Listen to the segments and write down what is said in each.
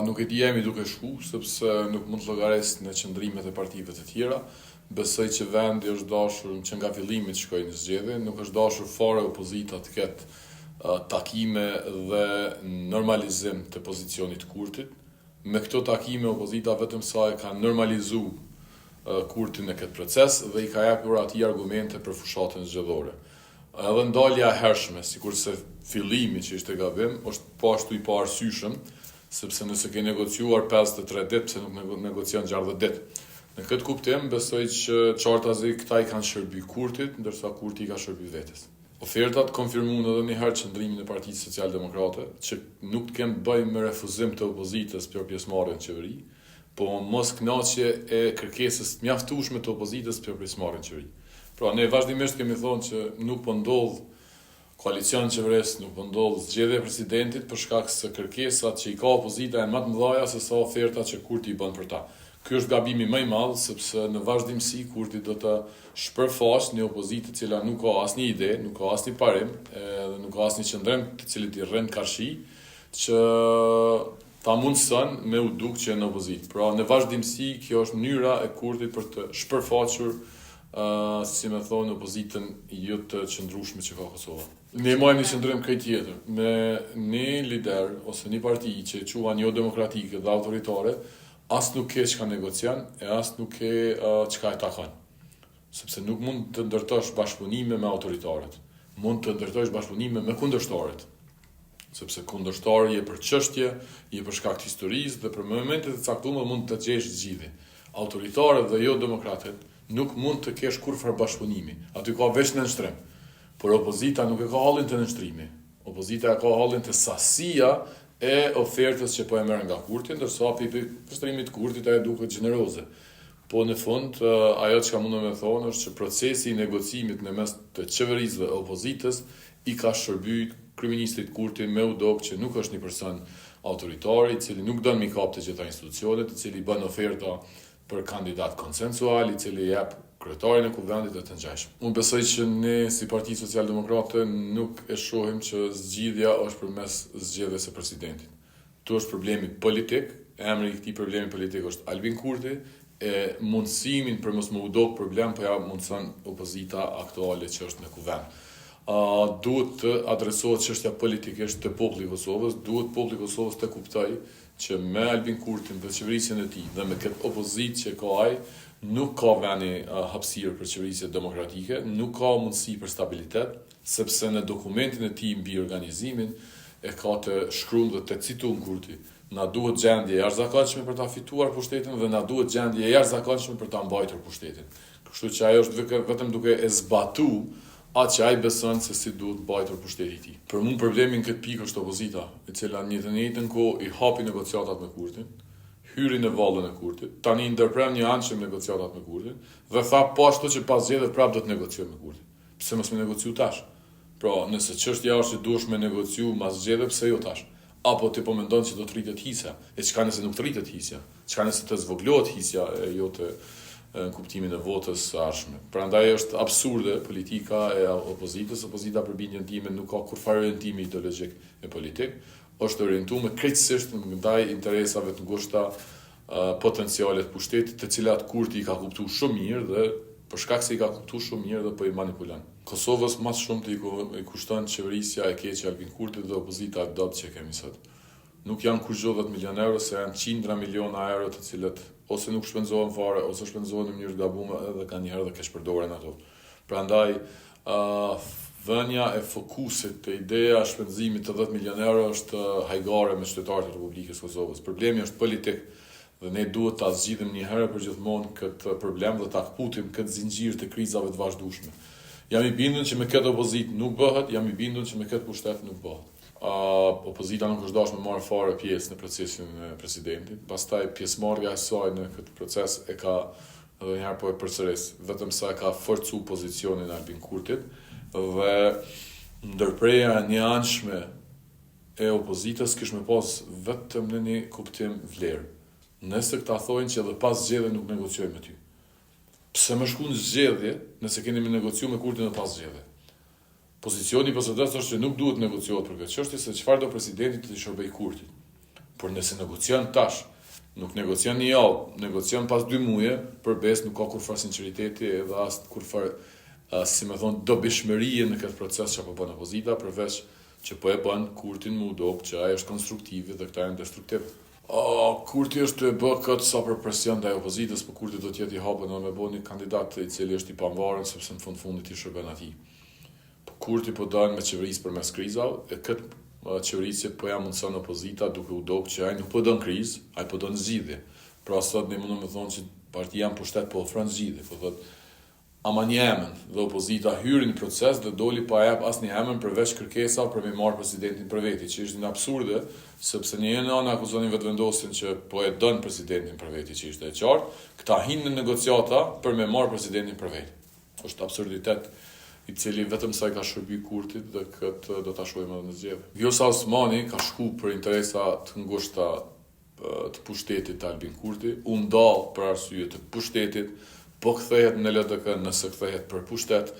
Nuk e di jemi duke shku, sepse nuk mund të llogares në qëndrimet e partive të tjera. Besoj që vendi është dashur që nga fillimi të shkojë në zgjedhje, nuk është dashur fare opozita të ketë takime dhe normalizim të pozicionit të Kurtit. Me këto takime opozita vetëm sa e ka normalizu Kurtin në këtë proces dhe i ka japur atij argumente për fushatën zgjedhore. Edhe ndalja e hershme, sikurse fillimi që ishte gabim, është po ashtu i pa arsyeshëm, sepse nëse ke negociuar 53 ditë, pse nuk negocion 60 ditë. Në këtë kuptim, besoj që qartazi këta i kanë shërby Kurtit, ndërsa Kurti i ka shërby vetes. Ofertat konfirmuan edhe një herë qëndrimin e Partisë Socialdemokrate, që nuk të kemë bëjmë me refuzim të opozitës për pjesëmarrjen në qeveri, po mos kënaqje e kërkesës të mjaftueshme të opozitës për pjesëmarrjen në qeveri. Pra, ne vazhdimisht kemi thonë që nuk po ndodh koalicion qeveris, nuk po ndodh zgjedhje e presidentit për shkak se kërkesat që i ka opozita janë më të mëdha se sa ofertat që Kurti i bën për ta. Ky është gabimi më i madh, sepse në vazhdimsi Kurti do të shpërfaqë një opozitë e cila nuk ka asnjë ide, nuk ka asnjë parim, edhe nuk ka asnjë qëndrim të cilit i rrën karshi, që ta mundson me u duk që në opozitë. Pra, në vazhdimsi kjo është mënyra e Kurtit për të shpërfaqur si me thonë opozitën jo të qëndrueshme që ka Kosova. Ne marrim një qëndrim krejt tjetër, me një lider ose një parti që quhen jo demokratike dhe autoritare, as nuk ke çka negocion e as nuk ke çka e takon. Sepse nuk mund të ndërtosh bashkëpunime me autoritaret. Mund të ndërtosh bashkëpunime me kundërshtarët. Sepse kundërshtari je për çështje, je për shkak të historisë dhe për momentet e caktuara mund të gjesh zgjidhje. Autoritarët dhe jo demokratët nuk mund të kesh kurrë bashkëpunimi. Aty ka veç nënshtrem. Por opozita nuk e ka hallin të nënshtrimi. Opozita e ka hallin të sasia e ofertës që po e merr nga Kurti, ndërsa pastrimit Kurtit ajo duket gjeneroze. Po në fund ajo që mundem të thonë është që procesi i negocimit në mes të qeverisë dhe opozitës i ka shërbyer kryeministit Kurti me udok që nuk është një person autoritar, i cili nuk don mi kap të gjitha institucionet, i cili bën oferta për kandidat konsensual, i cili jep kryetarin e kuvendit dhe të ngjashëm. Unë besoj që ne si Parti Socialdemokrate nuk e shohim që zgjidhja është përmes zgjedhjes së presidentit. Tu është problemi politik, emri i këtij problemi politik është Albin Kurti, e mundësimin për mos më udok problem, po ja mundson opozita aktuale që është në kuvend. Duhet të adresohet çështja politikisht të popullit të Kosovës, duhet populli i Kosovës të kuptojë që me Albin Kurtin dhe qeverisjen e tij dhe me këtë opozitë që ka ai, nuk ka veni hapësirë për qeverisje demokratike, nuk ka mundësi për stabilitet, sepse në dokumentin e tij mbi organizimin e ka të shkruar dhe të cituar Kurti. Na duhet gjendje jashtëzakonshme për ta fituar pushtetin dhe na duhet gjendje jashtëzakonshme për ta mbajtur pushtetin. Kështu që ajo është vetëm duke e zbatuar atë që ai beson se si duhet mbajtur pushteti i tij. Për mua problemi në këtë pikë është opozita, e cila në të njëjtën kohë i hapi negociatat me Kurtin, hyri në vallën e Kurtit, tani ndërprer një anshëm negociatat me Kurtin dhe tha po ashtu që pas zgjedhjeve prapë do të negocioj me Kurtin. Pse mos më negociu tash? Pra, nëse çështja është që duhesh me negociu pas zgjedhjeve, pse jo tash? Apo ti po mendon se do të rritet hisja? E çka nëse nuk të rritet hisja? Çka nëse të zvoglohet hisja e jo të në kuptimin e votës së ardhshme. Prandaj është absurde politika e opozitës. Opozita për bindjen time nuk ka kurfar orientim ideologjik e politik, është orientuar krejtësisht ndaj interesave të ngushta potenciale të pushtetit, të cilat Kurti i ka kuptuar shumë mirë dhe për shkak se i ka kuptuar shumë mirë dhe po i manipulon. Kosovës më shumë të i kushton qeverisja e keqe Albin Kurtit dhe opozita e dobët që kemi sot. Nuk janë kurrë 10 milionë euro, se janë qindra miliona euro të cilët ose nuk shpenzohen fare, ose shpenzohen në mënyrë gabume edhe kanjëherë dhe keq përdoren ato. Prandaj, vënia e fokusit të ideja shpenzimit të 10 milionë euro është hajgare me qytetarët e Republikës Kosovës. Problemi është politik dhe ne duhet ta zgjidhim një herë për gjithmonë këtë problem dhe ta kputim këtë zinxhir të krizave të vazhdueshme. Jam i bindur që me këtë opozitë nuk bëhet, jam i bindur që me këtë pushtet nuk bëhet. Opozita nuk është dashur me marrë fare pjesë në procesin e presidentit. Pastaj pjesëmarrja e saj në këtë proces e ka edhe një herë po e përsëris, vetëm sa ka forcu pozicionin e Albin Kurtit dhe ndërprerja e një anshme e opozitës kish me pas vetëm në një kuptim vlerë. Nëse këta thojnë që edhe pas zgjedhjeve nuk negociojmë me ty. Pse më shkon zgjedhje nëse keni me negociu me Kurtin edhe pas zgjedhjeve? Pozicioni i PSD-s është që nuk duhet negociohet për këtë çështje, se çfarë do presidenti të shërbej Kurtit. Por nëse negocion tash, nuk negocion një javë, negocion pas 2 muaje, përbes nuk ka kurfar sinqeriteti edhe as kurfar, si më thonë, dobishmërie në këtë proces që po bën opozita, përveç që po e bën Kurtin më udop që ai është konstruktiv dhe këta janë destruktiv. Kurti është të bë këtë sa për presion ndaj opozitës, por Kurti do të jetë i hapur në me bëni kandidat i cili është i pavarur sepse në fundit i shërben atij. Po Kurti po dalë me qeverisë përmes krizave, e këtë qeverisje po ja mundson opozita duke u dop që ai nuk po don krizë, ai po don zgjidhje. Pra sot ne mundom të thonë që partia në pushtet po ofron zgjidhje, po thotë ama një emën dhe opozita hyri në proces dhe doli pa jap asnjë emën përveç kërkesa për me marrë presidentin për veti, që ishte një absurde, sepse një anë akuzonin vetëvendosin që po e don presidentin për veti, që ishte e qartë, këta hinë në negociata për me marrë presidentin për veti. Është absurditet i cili vetëm sa i ka shërby Kurtit dhe këtë do ta shohim edhe në zgjedhje. Vjosa Osmani ka shku për interesa të ngushta të pushtetit të Albin Kurti, u ndall për arsye të pushtetit, po kthehet në LDK nëse kthehet për pushtet,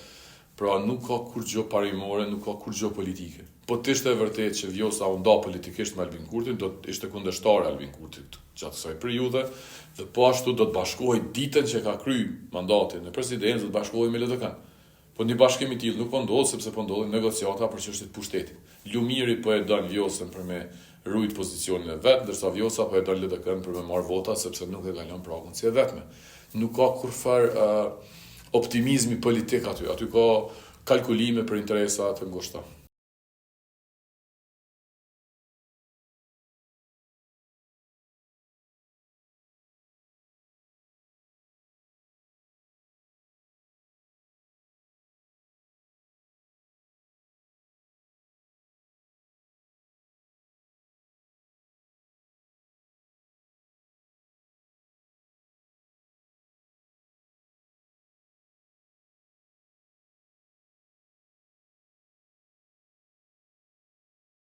pra nuk ka kur gjë parimore, nuk ka kur gjë politike. Po të ishte e vërtet që Vjosa u nda politikisht me Albin Kurtin, do të ishte kundërshtar Albin Kurtit gjatë kësaj periudhe, dhe po ashtu do të bashkohej ditën që ka kryer mandatin në presidencë, do të bashkohej me LDK. Po një bashkim i tillë nuk po ndodh sepse po ndodhin negociata për çështjet e pushtetit. Lumiri po e don Vjosën për me rujt pozicionin e vet, ndërsa Vjosa po e don LDK-n për me marr vota sepse nuk e kalon pragun si e vetme. Nuk ka kurfar optimizmi politik aty ka kalkulime për interesa të ngushta.